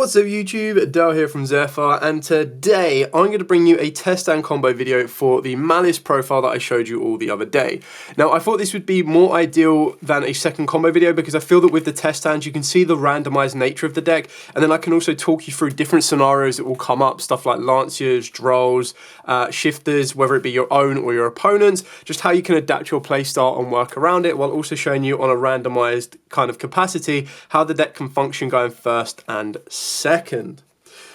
What's up YouTube, Dale here from Zephyr, and today I'm going to bring you a test and combo video for the Maliss profile that I showed you all the other day. Now I thought this would be more ideal than a second combo video because I feel that with the test stands you can see the randomized nature of the deck, and then I can also talk you through different scenarios that will come up, stuff like Lanciers, Drolls, Shifters, whether it be your own or your opponent's, just how you can adapt your playstyle and work around it, while also showing you on a randomized kind of capacity how the deck can function going first and second.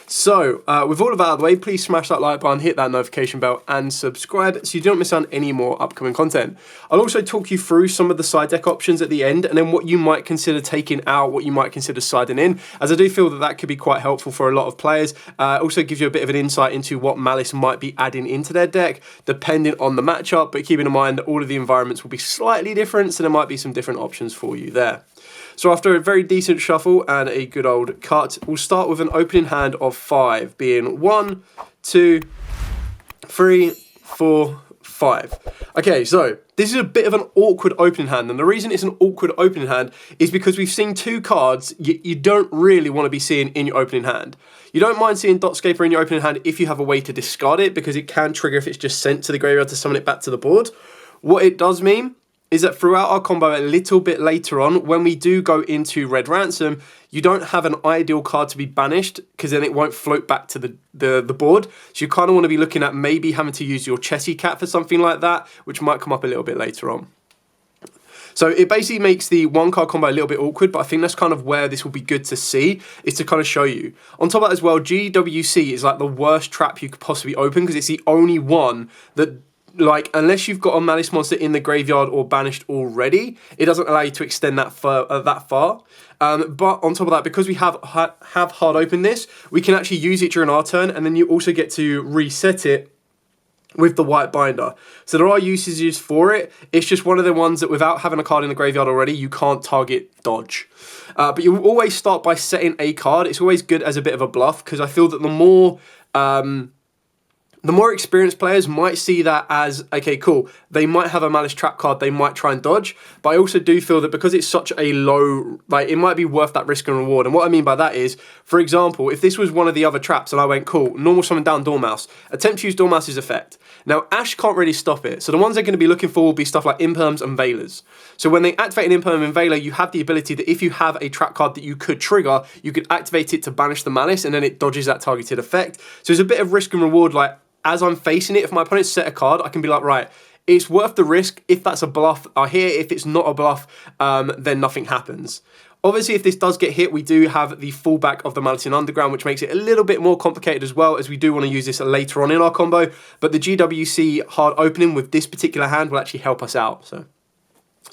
So, with all of that out of the way, please smash that like button, hit that notification bell, and subscribe so you don't miss out on any more upcoming content. I'll also talk you through some of the side deck options at the end, and then what you might consider taking out, what you might consider siding in, as I do feel that that could be quite helpful for a lot of players. Also gives you a bit of an insight into what Maliss might be adding into their deck, depending on the matchup, but keeping in mind that all of the environments will be slightly different, so there might be some different options for you there. So after a very decent shuffle and a good old cut, we'll start with an opening hand of 5, being 1, 2, 3, 4, 5. Okay, so this is a bit of an awkward opening hand, and the reason it's an awkward opening hand is because we've seen two cards you don't really want to be seeing in your opening hand. You don't mind seeing Dotscaper in your opening hand if you have a way to discard it, because it can trigger if it's just sent to the graveyard to summon it back to the board. What it does mean is that throughout our combo a little bit later on, when we do go into Red Ransom, you don't have an ideal card to be banished, because then it won't float back to the board. So you kind of want to be looking at maybe having to use your Chessie Cat for something like that, which might come up a little bit later on. So it basically makes the one card combo a little bit awkward, but I think that's kind of where this will be good to see, is to kind of show you. On top of that as well, GWC is like the worst trap you could possibly open, because it's the only one that, like, unless you've got a Maliss monster in the graveyard or banished already, it doesn't allow you to extend that far. But on top of that, because we have hard opened this, we can actually use it during our turn, and then you also get to reset it with the white binder. So there are usages for it. It's just one of the ones that without having a card in the graveyard already, you can't target dodge. But you always start by setting a card. It's always good as a bit of a bluff, because I feel that the more experienced players might see that as, okay, cool, they might have a Maliss trap card, they might try and dodge, but I also do feel that because it's such a low, like, it might be worth that risk and reward. And what I mean by that is, for example, if this was one of the other traps and I went, cool, normal summon down Dormouse, attempt to use Dormouse's effect. Now, Ash can't really stop it, so the ones they're going to be looking for will be stuff like Imperms and Veilers. So when they activate an Imperm and Veiler, you have the ability that if you have a trap card that you could trigger, you could activate it to banish the Maliss, and then it dodges that targeted effect. So there's a bit of risk and reward, like, as I'm facing it, if my opponent set a card, I can be like, right, it's worth the risk. If that's a bluff, I hear. If it's not a bluff, then nothing happens. Obviously, if this does get hit, we do have the fallback of the Maliss in Underground, which makes it a little bit more complicated as well, as we do want to use this later on in our combo. But the GWC hard opening with this particular hand will actually help us out. So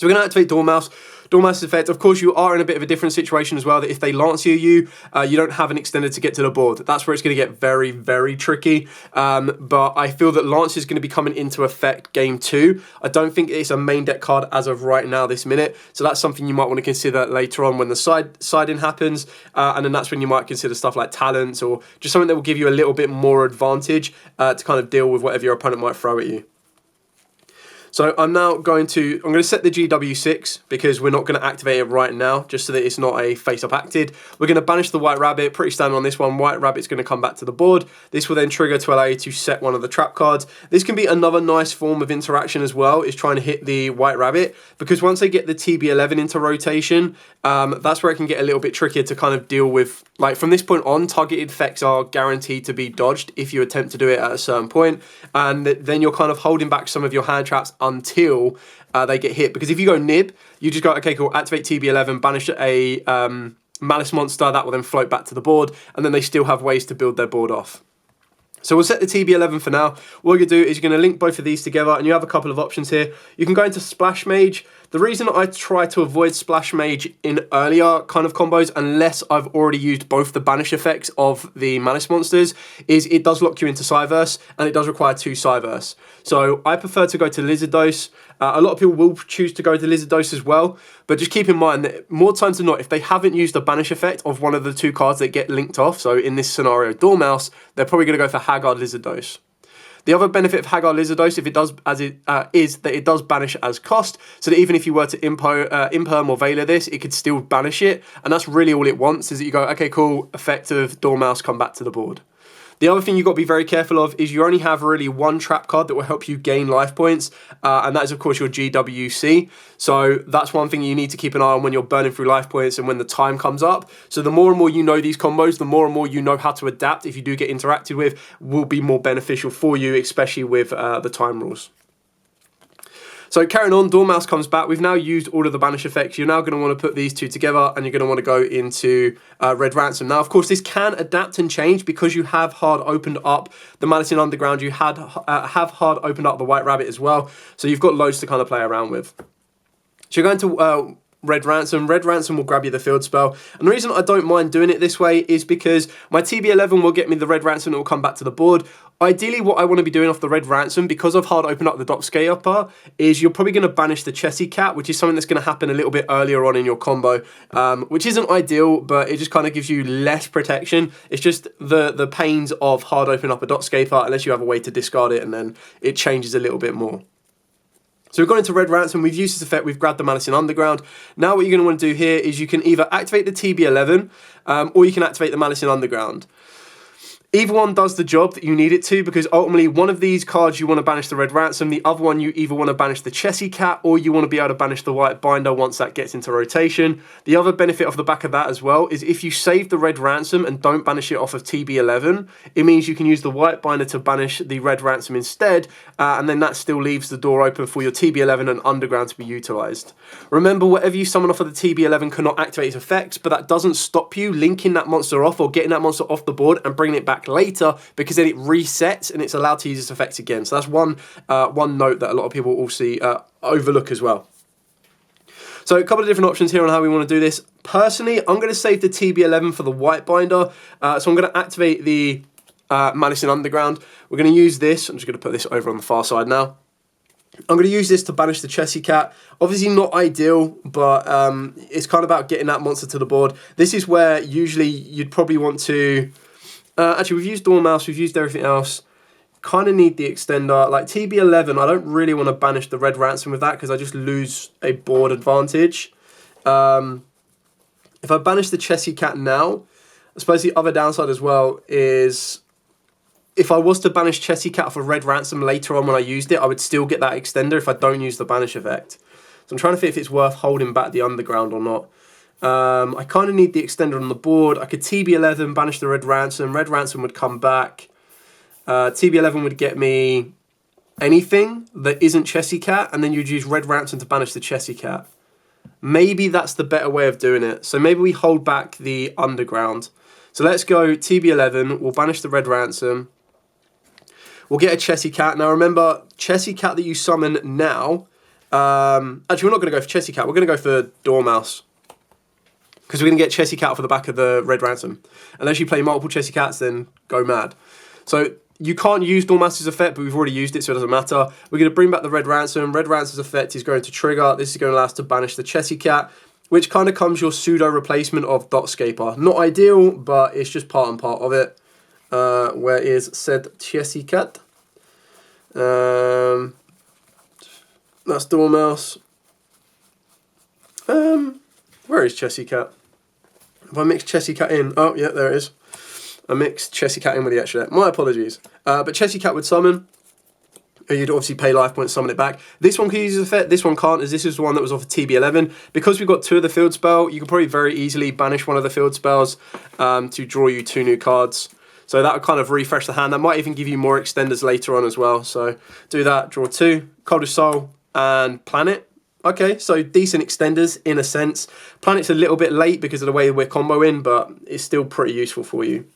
we're going to activate Dormouse. Dormouse's effect, of course, you are in a bit of a different situation as well, that if they Lancier you, you don't have an extender to get to the board. That's where it's going to get very, very tricky. But I feel that Lancier is going to be coming into effect game 2. I don't think it's a main deck card as of right now, this minute. So that's something you might want to consider later on when the siding happens. And then that's when you might consider stuff like talents, or just something that will give you a little bit more advantage to kind of deal with whatever your opponent might throw at you. So I'm now going to set the GW6 because we're not going to activate it right now, just so that it's not a face-up acted. We're going to banish the White Rabbit, pretty standard on this one. White Rabbit's going to come back to the board. This will then trigger to allow you to set one of the trap cards. This can be another nice form of interaction as well, is trying to hit the White Rabbit, because once they get the TB11 into rotation, that's where it can get a little bit trickier to kind of deal with. Like, from this point on, targeted effects are guaranteed to be dodged if you attempt to do it at a certain point, and then you're kind of holding back some of your hand traps until they get hit. Because if you go nib, you just go, okay, cool, activate TB11, banish a Maliss monster, that will then float back to the board, and then they still have ways to build their board off. So we'll set the TB11 for now. What you're going to do is you're going to link both of these together, and you have a couple of options here. You can go into Splash Mage. The reason I try to avoid Splash Mage in earlier kind of combos, unless I've already used both the banish effects of the Maliss monsters, is it does lock you into Cyverse, and it does require 2 Cyverse. So I prefer to go to Lizard Dose. A lot of people will choose to go to Lizard Dose as well, but just keep in mind that more times than not, if they haven't used the banish effect of one of the 2 cards that get linked off, so in this scenario, Dormouse, they're probably going to go for Haggard Lizard Dose. The other benefit of Hagar Lizardos, if it does is that it does banish as cost, so that even if you were to imperm or Veiler this, it could still banish it, and that's really all it wants, is that you go, okay, cool, effective, Dormouse, come back to the board. The other thing you've got to be very careful of is you only have really one trap card that will help you gain life points, and that is, of course, your GWC. So that's one thing you need to keep an eye on when you're burning through life points and when the time comes up. So the more and more you know these combos, the more and more you know how to adapt if you do get interacted with, will be more beneficial for you, especially with the time rules. So carrying on, Dormouse comes back. We've now used all of the banish effects. You're now going to want to put these two together, and you're going to want to go into Red Ransom. Now, of course, this can adapt and change because you have hard opened up the Maliss in Underground. You have hard opened up the White Rabbit as well. So you've got loads to kind of play around with. So you're going to Red Ransom. Red Ransom will grab you the field spell. And the reason I don't mind doing it this way is because my TB11 will get me the Red Ransom that will come back to the board. Ideally, what I want to be doing off the Red Ransom, because I've hard opened up the Dock Scale-Upper, is you're probably going to banish the Chessie Cat, which is something that's going to happen a little bit earlier on in your combo, which isn't ideal, but it just kind of gives you less protection. It's just the pains of hard opening up a Dock Scale-Upper, unless you have a way to discard it, and then it changes a little bit more. So we've gone into Red Ransom, we've used this effect, we've grabbed the Maliss in Underground. Now what you're going to want to do here is you can either activate the TB11 or you can activate the Maliss in Underground. Either one does the job that you need it to, because ultimately one of these cards you want to banish the Red Ransom, the other one you either want to banish the Chessie Cat or you want to be able to banish the White Binder once that gets into rotation. The other benefit off the back of that as well is if you save the Red Ransom and don't banish it off of TB11, it means you can use the White Binder to banish the Red Ransom instead, and then that still leaves the door open for your TB11 and Underground to be utilised. Remember, whatever you summon off of the TB11 cannot activate its effects, but that doesn't stop you linking that monster off or getting that monster off the board and bringing it back later, because then it resets and it's allowed to use its effects again. So that's one note that a lot of people will see overlook as well. So a couple of different options here on how we want to do this. Personally, I'm going to save the TB11 for the White Binder. So I'm going to activate the Maliss in Underground. We're going to use this. I'm just going to put this over on the far side now. I'm going to use this to banish the Chessie Cat. Obviously not ideal, but it's kind of about getting that monster to the board. This is where usually you'd probably want to... actually, we've used Dormouse, we've used everything else. Kind of need the extender. Like TB11, I don't really want to banish the Red Ransom with that because I just lose a board advantage. If I banish the Chessie Cat now, I suppose the other downside as well is if I was to banish Chessie Cat for Red Ransom later on when I used it, I would still get that extender if I don't use the banish effect. So I'm trying to think if it's worth holding back the Underground or not. I kind of need the extender on the board. I could TB11, banish the Red Ransom. Red Ransom would come back. TB11 would get me anything that isn't Chessie Cat, and then you'd use Red Ransom to banish the Chessie Cat. Maybe that's the better way of doing it. So maybe we hold back the Underground. So let's go TB11. We'll banish the Red Ransom. We'll get a Chessie Cat. Now remember, Chessie Cat that you summon now... actually, we're not going to go for Chessie Cat. We're going to go for Dormouse, because we're going to get Chessie Cat for the back of the Red Ransom. Unless you play multiple Chessie Cats, then go mad. So you can't use Dormouse's effect, but we've already used it, so it doesn't matter. We're going to bring back the Red Ransom. Red Ransom's effect is going to trigger. This is going to allow us to banish the Chessie Cat, which kind of comes your pseudo replacement of Dotscaper. Not ideal, but it's just part and part of it. Where is said Chessie Cat? That's Dormouse. Where is Chessie Cat? Have I mixed Chessie Cat in? Oh, yeah, there it is. I mixed Chessie Cat in with the extra there. My apologies. But Chessie Cat would summon. You'd obviously pay life points to summon it back. This one can use this effect. This one can't, as this is the one that was off of TB11. Because we've got two of the field spell, you can probably very easily banish one of the field spells to draw you 2 new cards. So that would kind of refresh the hand. That might even give you more extenders later on as well. So do that, draw 2, Coldest Soul, and Planet. Okay, so decent extenders in a sense. Planet's a little bit late because of the way we're comboing, but it's still pretty useful for you.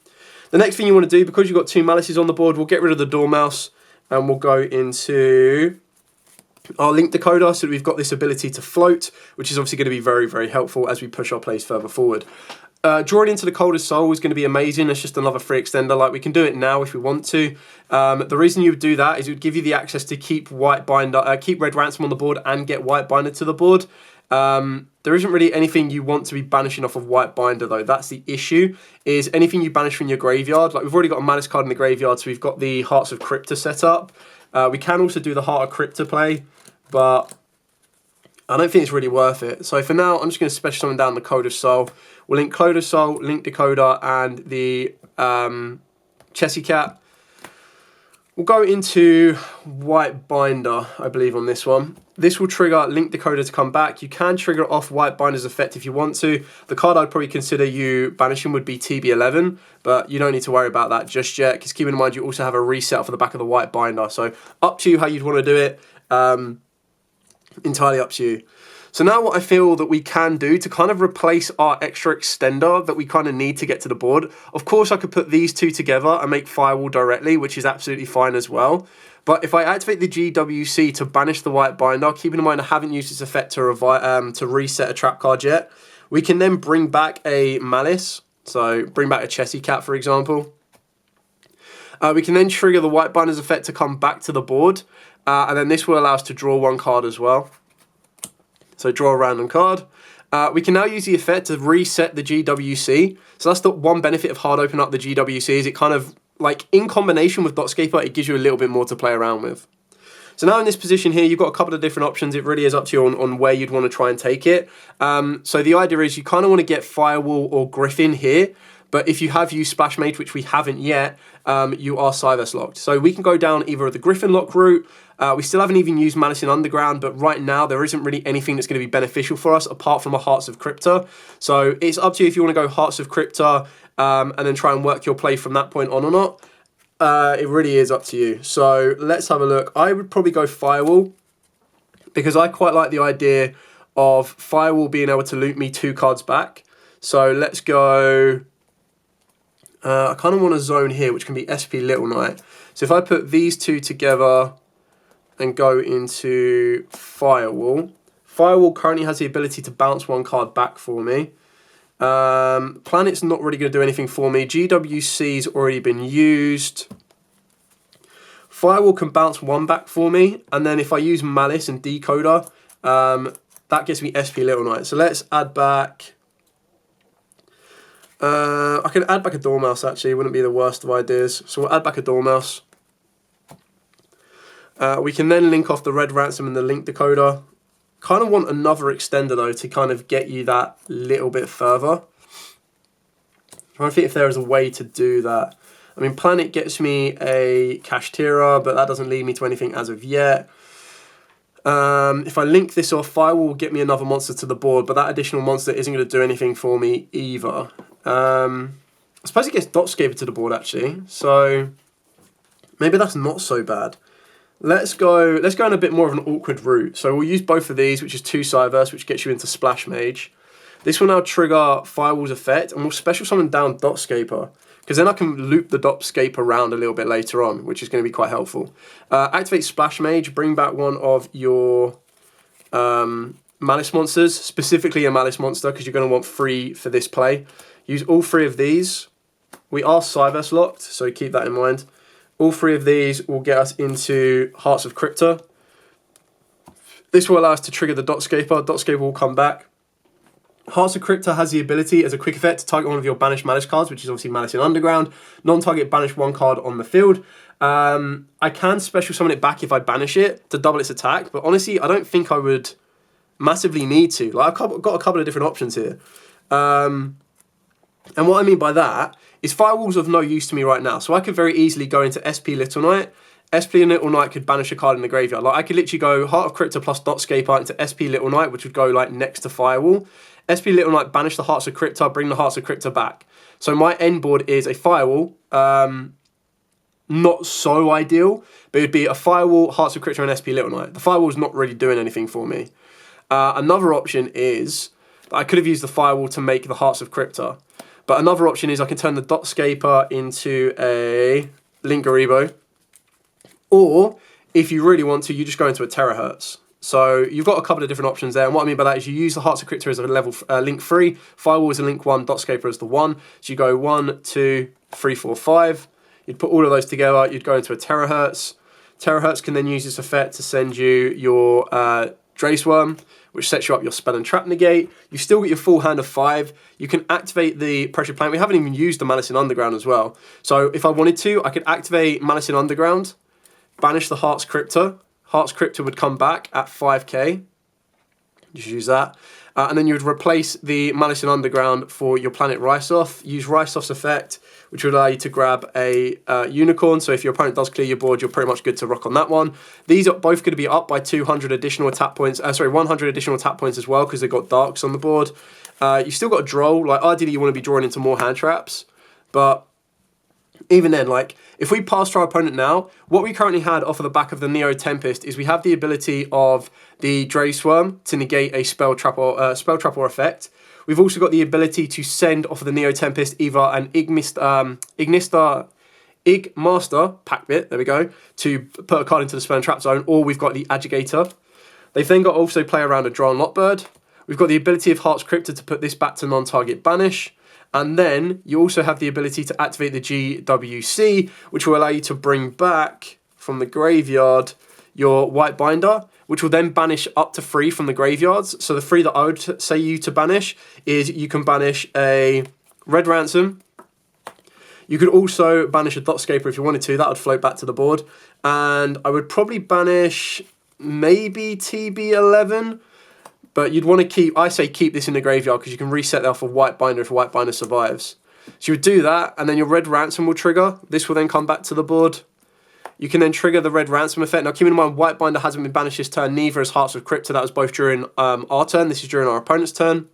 The next thing you want to do, because you've got 2 Malisses on the board, we'll get rid of the Dormouse and we'll go into our link decoder so that we've got this ability to float, which is obviously going to be very, very helpful as we push our plays further forward. Drawing into the Coldest Soul is going to be amazing. It's just another free extender. Like, we can do it now if we want to. The reason you would do that is it would give you the access to keep Red Ransom on the board and get White Binder to the board. There isn't really anything you want to be banishing off of White Binder though. That's the issue, is anything you banish from your graveyard. Like we've already got a Maliss card in the graveyard, so we've got the Hearts of Crypta set up. We can also do the Heart of Crypta play, but I don't think it's really worth it. So for now, I'm just going to special summon down the Code of Soul. We'll link Code of Soul, link Decoder, and the Chessy Cat. We'll go into White Binder, I believe, on this one. This will trigger Link Decoder to come back. You can trigger off White Binder's effect if you want to. The card I'd probably consider you banishing would be TB11, but you don't need to worry about that just yet, because keep in mind you also have a reset for the back of the White Binder. So up to you how you'd want to do it. Entirely up to you. So now what I feel that we can do to kind of replace our extra extender that we kind of need to get to the board. Of course, I could put these two together and make Firewall directly, which is absolutely fine as well. But if I activate the GWC to banish the White Binder, keeping in mind I haven't used its effect to reset a trap card yet, we can then bring back a Maliss. So bring back a Chessy Cat, for example. We can then trigger the White Binder's effect to come back to the board. And then this will allow us to draw one card as well. So draw a random card. We can now use the effect to reset the GWC. So that's the one benefit of hard open up the GWC, is it kind of, like, in combination with Dotscaper, it gives you a little bit more to play around with. So now in this position here, you've got a couple of different options. It really is up to you on where you'd want to try and take it. So the idea is you kind of want to get Firewall or Griffin here. But if you have used Splash Mage, which we haven't yet, you are Cyverse locked. So we can go down either the Griffin lock route. We still haven't even used Maliss in Underground, but right now there isn't really anything that's going to be beneficial for us apart from a Hearts of Crypta. So it's up to you if you want to go Hearts of Crypta and then try and work your play from that point on or not. It really is up to you. So let's have a look. I would probably go Firewall because I quite like the idea of Firewall being able to loot me 2 cards back. So let's go... I kind of want a zone here, which can be SP Little Knight. So if I put these two together and go into Firewall, Firewall currently has the ability to bounce 1 card back for me. Planet's not really going to do anything for me. GWC's already been used. Firewall can bounce 1 back for me. And then if I use Maliss and Decoder, that gets me SP Little Knight. So let's add back... I can add back a Dormouse, actually. Wouldn't be the worst of ideas. So we'll add back a Dormouse. We can then link off the Red Ransom and the Link Decoder. Kind of want another extender, though, to kind of get you that little bit further. I'm trying to think if there is a way to do that. I mean, Planet gets me a Kashtira, but that doesn't lead me to anything as of yet. If I link this off, Firewall will get me another monster to the board, but that additional monster isn't going to do anything for me either. I suppose it gets Dotscaper to the board, actually, so maybe that's not so bad. Let's go in a bit more of an awkward route. So we'll use both of these, which is 2 Cyverse, which gets you into Splash Mage. This will now trigger Firewall's effect, and we'll special summon down Dotscaper, because then I can loop the Dotscaper around a little bit later on, which is going to be quite helpful. Activate Splash Mage, bring back one of your Maliss monsters, specifically a Maliss monster, because you're going to want 3 for this play. Use all 3 of these. We are Cyverse locked, so keep that in mind. All 3 of these will get us into Hearts of Crypta. This will allow us to trigger the Dotscaper. Dotscaper will come back. Hearts of Crypta has the ability, as a quick effect, to target one of your banished Maliss cards, which is obviously Maliss in Underground. Non-target, banish 1 card on the field. I can special summon it back if I banish it to double its attack, but honestly, I don't think I would massively need to. Like, I've got a couple of different options here. And what I mean by that is Firewall's of no use to me right now. So I could very easily go into SP Little Knight. SP Little Knight could banish a card in the graveyard. Like, I could literally go Heart of Crypta plus Dotscaper into SP Little Knight, which would go like next to Firewall. SP Little Knight, banish the Hearts of Crypta, bring the Hearts of Crypta back. So my end board is a Firewall. Not so ideal, but it would be a Firewall, Hearts of Crypta, and SP Little Knight. The Firewall's not really doing anything for me. Another option is that I could have used the Firewall to make the Hearts of Crypta. But another option is I can turn the Dotscaper into a Linkaribo. Or, if you really want to, you just go into a Terahertz. So you've got a couple of different options there. And what I mean by that is you use the Hearts of Crypta as a level link 3, Firewall is a link 1, Dotscaper as the 1. So you go 1, 2, 3, 4, 5. You'd put all of those together, you'd go into a Terahertz. Terahertz can then use this effect to send you your Draceworm, which sets you up your spell and trap negate. You still get your full hand of 5. You can activate the pressure plant. We haven't even used the Maliss in Underground as well. So if I wanted to, I could activate Maliss in Underground, banish the Heart's Cryptor. Heart's Cryptor would come back at 5k. Just use that. And then you would replace the Maliss in Underground for your planet Rysoth. Use Rysoth's effect, which would allow you to grab a unicorn. So if your opponent does clear your board, you're pretty much good to rock on that one. These are both going to be up by 200 additional attack points. 100 additional attack points as well, because they've got darks on the board. You've still got to draw. Like, ideally, you want to be drawing into more hand traps. But even then, like, if we pass to our opponent now, what we currently had off of the back of the Neo Tempest is we have the ability of the Dray Swarm to negate a spell trap or effect. We've also got the ability to send off of the Neo Tempest either an Igmaster pack bit, there we go, to put a card into the spell and trap zone, or we've got the Agitator. They've then got also play around a Draw and Lock Bird. We've got the ability of Heart's Cryptor to put this back to non-target banish. And then you also have the ability to activate the GWC, which will allow you to bring back from the graveyard your White Binder, which will then banish up to 3 from the graveyards. So the 3 that I would say you to banish is you can banish a Red Ransom. You could also banish a Dotscaper if you wanted to. That would float back to the board. And I would probably banish maybe TB11. But you'd want to keep, I say keep this in the graveyard because you can reset that off of White Binder if White Binder survives. So you would do that, and then your Red Ransom will trigger. This will then come back to the board. You can then trigger the Red Ransom effect. Now keep in mind, White Binder hasn't been banished this turn, neither is Hearts of Cryptor. That was both during our turn. This is during our opponent's turn.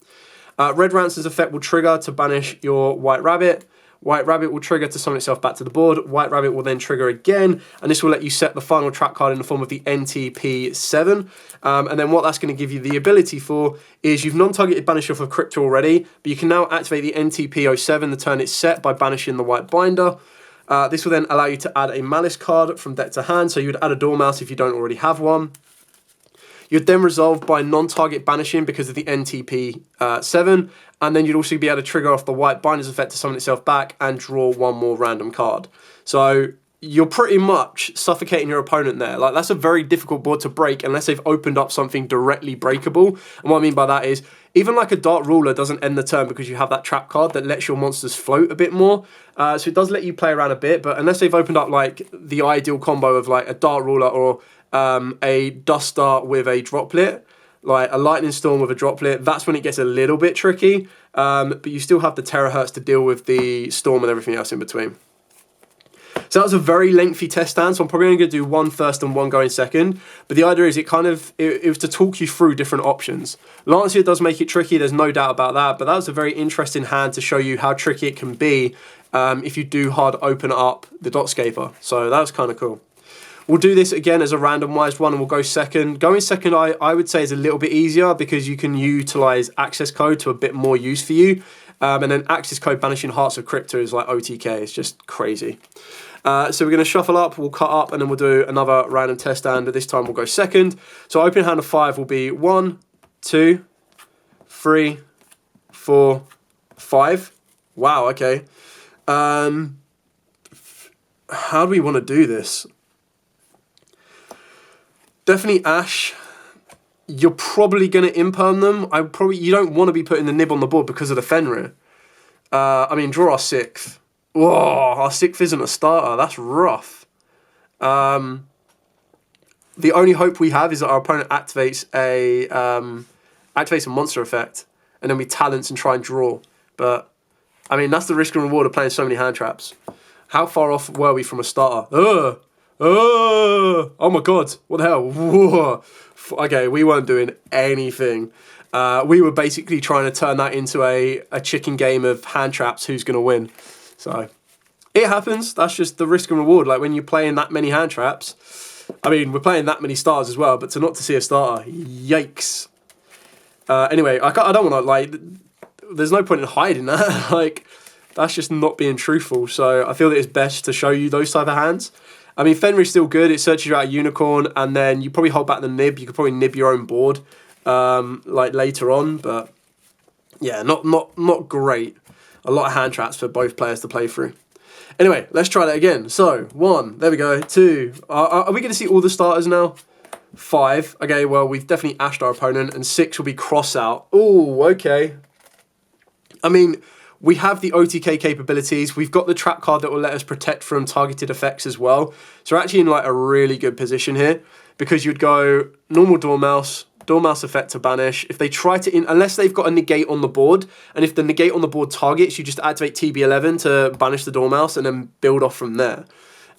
Red Ransom's effect will trigger to banish your White Rabbit. White Rabbit will trigger to summon itself back to the board. White Rabbit will then trigger again, and this will let you set the final trap card in the form of the NTP7. And then what that's going to give you the ability for is you've non-targeted banish off of Crypto already, but you can now activate the NTP07 the turn it's set by banishing the White Binder. This will then allow you to add a Maliss card from deck to hand, so you would add a Dormouse if you don't already have one. You'd then resolve by non-target banishing because of the NTP7, and then you'd also be able to trigger off the White Binder's effect to summon itself back and draw one more random card. So you're pretty much suffocating your opponent there. Like, that's a very difficult board to break unless they've opened up something directly breakable. And what I mean by that is, even like a Dark Ruler doesn't end the turn because you have that trap card that lets your monsters float a bit more. So it does let you play around a bit, but unless they've opened up like the ideal combo of like a Dark Ruler or a Duster with a Droplet, like a Lightning Storm with a Droplet, that's when it gets a little bit tricky. But you still have the Terahertz to deal with the Storm and everything else in between. So that was a very lengthy test stand, so I'm probably only going to do one first and one going second. But the idea is it was to talk you through different options. Lancia does make it tricky, there's no doubt about that, but that was a very interesting hand to show you how tricky it can be if you do hard open up the Dotscaper. So that was kind of cool. We'll do this again as a randomized one and we'll go second. Going second, I would say, is a little bit easier because you can utilize access code to a bit more use for you. And then access code banishing Hearts of Cryptor is like OTK. It's just crazy. So we're going to shuffle up, we'll cut up, and then we'll do another random test stand. But this time we'll go second. So opening hand of 5 will be 1, 2, 3, 4, 5. Wow, okay. How do we want to do this? Definitely Ash. You're probably going to imperm them. You don't want to be putting the nib on the board because of the Fenrir. I mean, draw our 6th. Whoa, our 6th isn't a starter. That's rough. The only hope we have is that our opponent activates a monster effect, and then we talents and try and draw. But I mean, that's the risk and reward of playing so many hand traps. How far off were we from a starter? Oh my god, what the hell? Whoa. Okay, we weren't doing anything. We were basically trying to turn that into a chicken game of hand traps, who's going to win. So, it happens. That's just the risk and reward. Like, when you're playing that many hand traps, I mean, we're playing that many stars as well, but not to see a starter, yikes. Anyway, I don't want to, like, there's no point in hiding that. Like, that's just not being truthful. So, I feel that it's best to show you those type of hands. I mean, Fenrir's still good. It searches you out a unicorn, and then you probably hold back the nib. You could probably nib your own board, like later on. But yeah, not great. A lot of hand traps for both players to play through. Anyway, let's try that again. So 1, there we go. 2. Are we going to see all the starters now? 5. Okay, well, we've definitely ashed our opponent. And 6 will be cross out. Ooh, okay. I mean, we have the OTK capabilities. We've got the trap card that will let us protect from targeted effects as well. So we're actually in like a really good position here, because you'd go normal Dormouse effect to banish. If they try to, unless they've got a negate on the board, and if the negate on the board targets, you just activate TB11 to banish the Dormouse and then build off from there.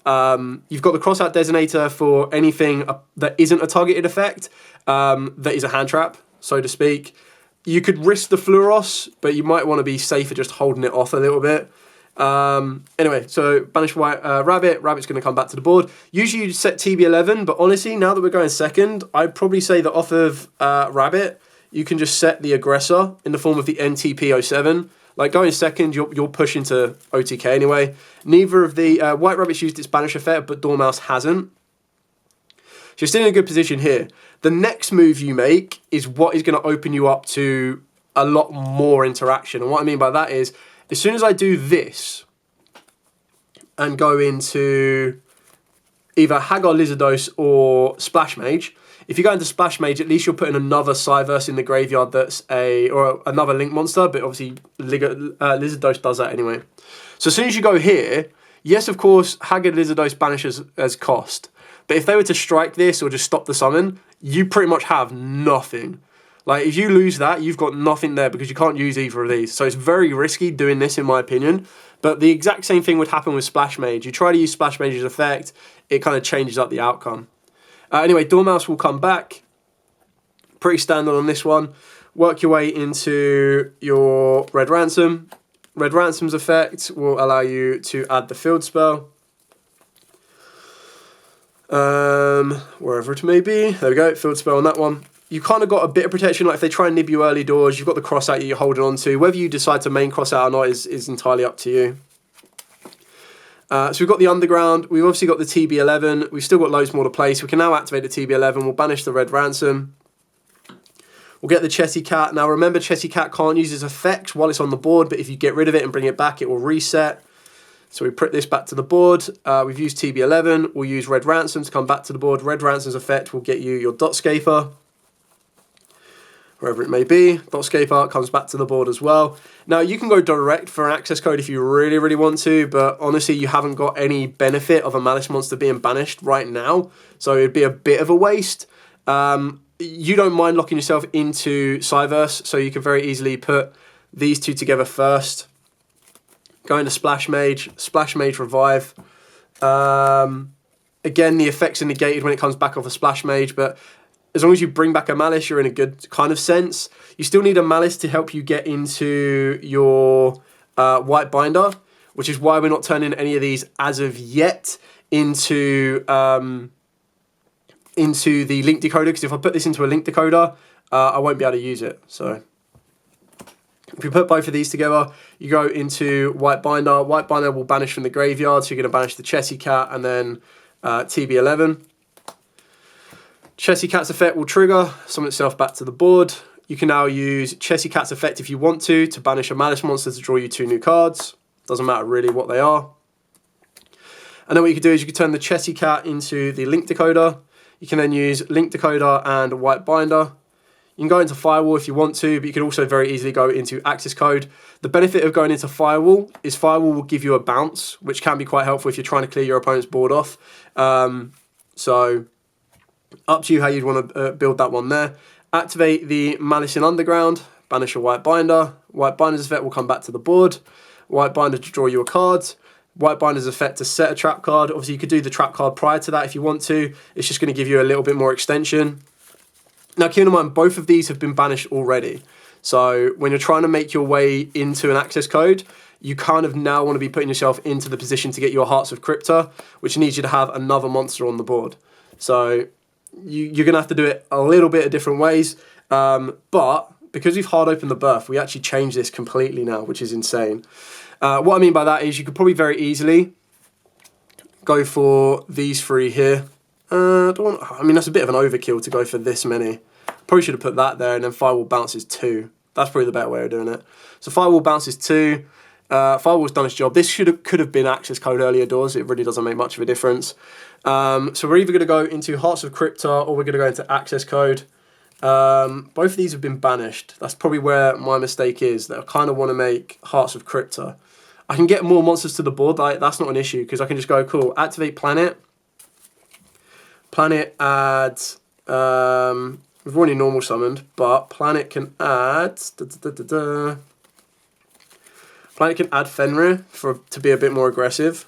You've got the crossout designator for anything that isn't a targeted effect, that is a hand trap, so to speak. You could risk the Fluoros, but you might want to be safer just holding it off a little bit. Anyway, so banish white Rabbit. Rabbit's going to come back to the board. Usually you set TB11, but honestly, now that we're going second, I'd probably say that off of Rabbit, you can just set the aggressor in the form of the NTP07. Like going second, you'll push into OTK anyway. Neither of the White Rabbit's used its banish effect, but Dormouse hasn't. So you're still in a good position here. The next move you make is what is going to open you up to a lot more interaction. And what I mean by that is, as soon as I do this and go into either Hagar Lizardos or Splash Mage, if you go into Splash Mage, at least you're putting another Cyverse in the graveyard that's another Link monster, but obviously Lizardos does that anyway. So as soon as you go here, yes, of course, Hagar Lizardos banishes as cost. But if they were to strike this or just stop the summon, you pretty much have nothing. Like, if you lose that, you've got nothing there because you can't use either of these. So it's very risky doing this, in my opinion. But the exact same thing would happen with Splash Mage. You try to use Splash Mage's effect, it kind of changes up the outcome. Anyway, Dormouse will come back. Pretty standard on this one. Work your way into your Red Ransom. Red Ransom's effect will allow you to add the field spell. Wherever it may be. There we go, field spell on that one. You kind of got a bit of protection, like if they try and nib you early doors, you've got the cross out that you're holding on to. Whether you decide to main cross out or not is entirely up to you. So we've got the Underground, we've obviously got the TB11, we've still got loads more to play, so we can now activate the TB11, we'll banish the Red Ransom. We'll get the Chessy Cat. Now remember, Chessy Cat can't use its effects while it's on the board, but if you get rid of it and bring it back, it will reset. So we put this back to the board. We've used TB11. We'll use Red Ransom to come back to the board. Red Ransom's effect will get you your Dotscaper, wherever it may be. Dotscaper comes back to the board as well. Now, you can go direct for an access code if you really, really want to, but honestly, you haven't got any benefit of a Maliss monster being banished right now, so it'd be a bit of a waste. You don't mind locking yourself into Cyverse, so you can very easily put these two together first. Go into Splash Mage Revive. Again, the effects are negated when it comes back off a Splash Mage, but as long as you bring back a Maliss, you're in a good kind of sense. You still need a Maliss to help you get into your White Binder, which is why we're not turning any of these as of yet into the Link decoder, because if I put this into a Link decoder, I won't be able to use it. So if you put both of these together, you go into White Binder. White Binder will banish from the graveyard, so you're going to banish the Chessy Cat and then TB11. Chessy Cat's effect will trigger, summon itself back to the board. You can now use Chessy Cat's effect if you want to banish a Maliss monster to draw you 2 new cards. Doesn't matter really what they are. And then what you can do is you can turn the Chessy Cat into the Link decoder. You can then use Link decoder and White Binder. You can go into Firewall if you want to, but you can also very easily go into Access Code. The benefit of going into Firewall is Firewall will give you a bounce, which can be quite helpful if you're trying to clear your opponent's board off. So up to you how you'd want to build that one there. Activate the Maliss in Underground, banish a White Binder. White Binder's effect will come back to the board. White Binder to draw you a card. White Binder's effect to set a trap card. Obviously, you could do the trap card prior to that if you want to. It's just going to give you a little bit more extension. Now, keep in mind, both of these have been banished already. So when you're trying to make your way into an access code, you kind of now want to be putting yourself into the position to get your Hearts of Crypta, which needs you to have another monster on the board. So you're going to have to do it a little bit of different ways. But because we've hard opened the berth, we actually changed this completely now, which is insane. What I mean by that is you could probably very easily go for these 3 here. I mean, that's a bit of an overkill to go for this many. Probably should have put that there, and then Firewall bounces 2. That's probably the better way of doing it. So Firewall bounces 2. Firewall's done its job. This could have been access code earlier doors. It really doesn't make much of a difference. So we're either going to go into Hearts of Crypta or we're going to go into access code. Both of these have been banished. That's probably where my mistake is, that I kind of want to make Hearts of Crypta. I can get more monsters to the board. That's not an issue because I can just go, cool, activate planet. Planet adds, we've already normal summoned, but planet can add, Planet can add Fenrir to be a bit more aggressive.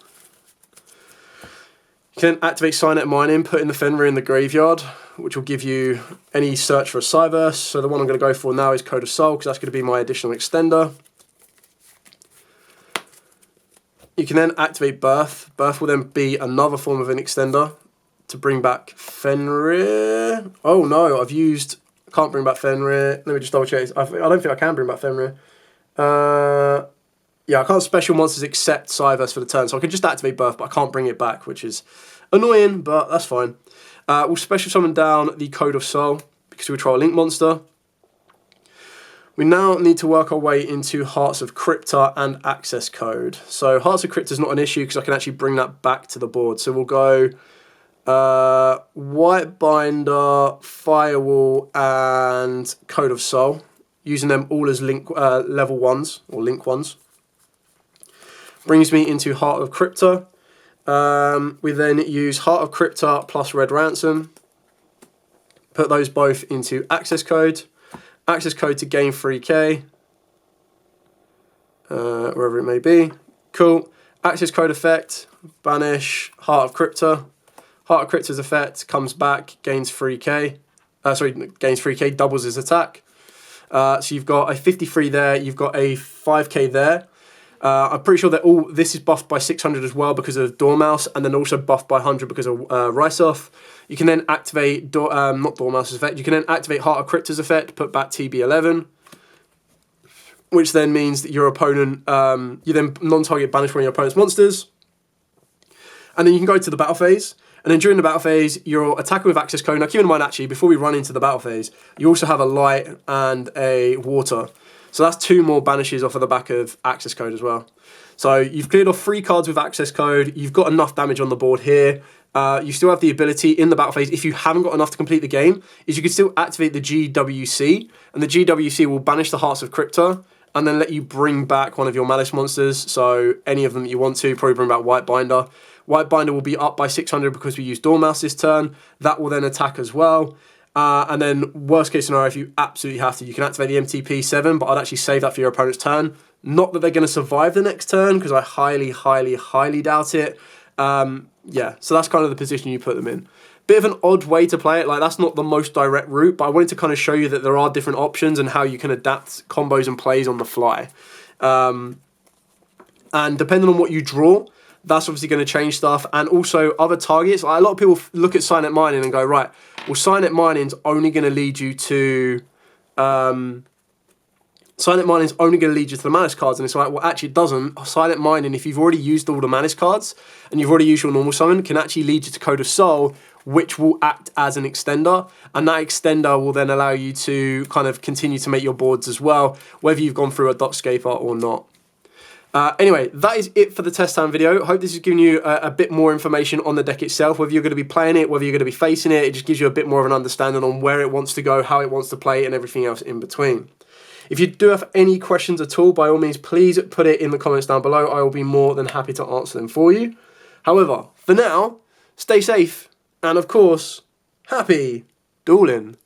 You can then activate Signet Mining, putting the Fenrir in the graveyard, which will give you any search for a Cyverse. So the one I'm going to go for now is Code of Soul, because that's going to be my additional extender. You can then activate Birth. Birth will then be another form of an extender to bring back Fenrir. Oh no, can't bring back Fenrir. Let me just double check. I don't think I can bring back Fenrir. Yeah, I can't special monsters except Cyverse for the turn, so I can just activate Birth, but I can't bring it back, which is annoying, but that's fine. We'll special summon down the Code of Soul, because we'll try a Link monster. We now need to work our way into Hearts of Crypta and Access Code. So Hearts of Crypta is not an issue, because I can actually bring that back to the board. So we'll go White Binder, Firewall, and Code of Soul, using them all as link level 1s, or link 1s. Brings me into Heart of Crypta. We then use Heart of Crypta plus Red Ransom. Put those both into Access Code. Access Code to gain 3k. Wherever it may be. Cool. Access Code effect. Banish Heart of Crypta. Heart of Crypta's effect comes back, gains 3k. Gains 3k, doubles his attack. So you've got a 53 there, you've got a 5k there. I'm pretty sure that this is buffed by 600 as well because of Dormouse, and then also buffed by 100 because of Rysoth. You can then activate, not Dormouse's effect, you can then activate Heart of Crypta's effect, put back TB11, which then means that your opponent, you then non-target banish one of your opponent's monsters. And then you can go to the battle phase, and then during the battle phase, you're attacking with Access Code. Now keep in mind actually, before we run into the battle phase, you also have a light and a water. So that's 2 more banishes off of the back of Access Code as well. So you've cleared off 3 cards with Access Code. You've got enough damage on the board here. You still have the ability in the battle phase, if you haven't got enough to complete the game, is you can still activate the GWC, and the GWC will banish the Hearts of Crypta, and then let you bring back one of your Maliss monsters. So any of them that you want to, probably bring back White Binder. White Binder will be up by 600 because we use Dormouse this turn. That will then attack as well. And then worst case scenario, if you absolutely have to, you can activate the MTP7, but I'd actually save that for your opponent's turn. Not that they're going to survive the next turn, because I highly, highly, highly doubt it. Yeah, so that's kind of the position you put them in. Bit of an odd way to play it, like that's not the most direct route, but I wanted to kind of show you that there are different options and how you can adapt combos and plays on the fly. And depending on what you draw, that's obviously going to change stuff. And also other targets. Like a lot of people look at Signet Mining and go, right, well, Signet Mining's only going to lead you to... Silent Mining is only going to lead you to the Maliss cards, and it's like, well, actually it doesn't. Silent Mining, if you've already used all the Maliss cards, and you've already used your normal summon, can actually lead you to Code of Soul, which will act as an extender, and that extender will then allow you to kind of continue to make your boards as well, whether you've gone through a Dotscaper or not. Anyway, that is it for the test time video. I hope this has given you a bit more information on the deck itself, whether you're going to be playing it, whether you're going to be facing it. It just gives you a bit more of an understanding on where it wants to go, how it wants to play, and everything else in between. If you do have any questions at all, by all means, please put it in the comments down below. I will be more than happy to answer them for you. However, for now, stay safe, and of course, happy dueling.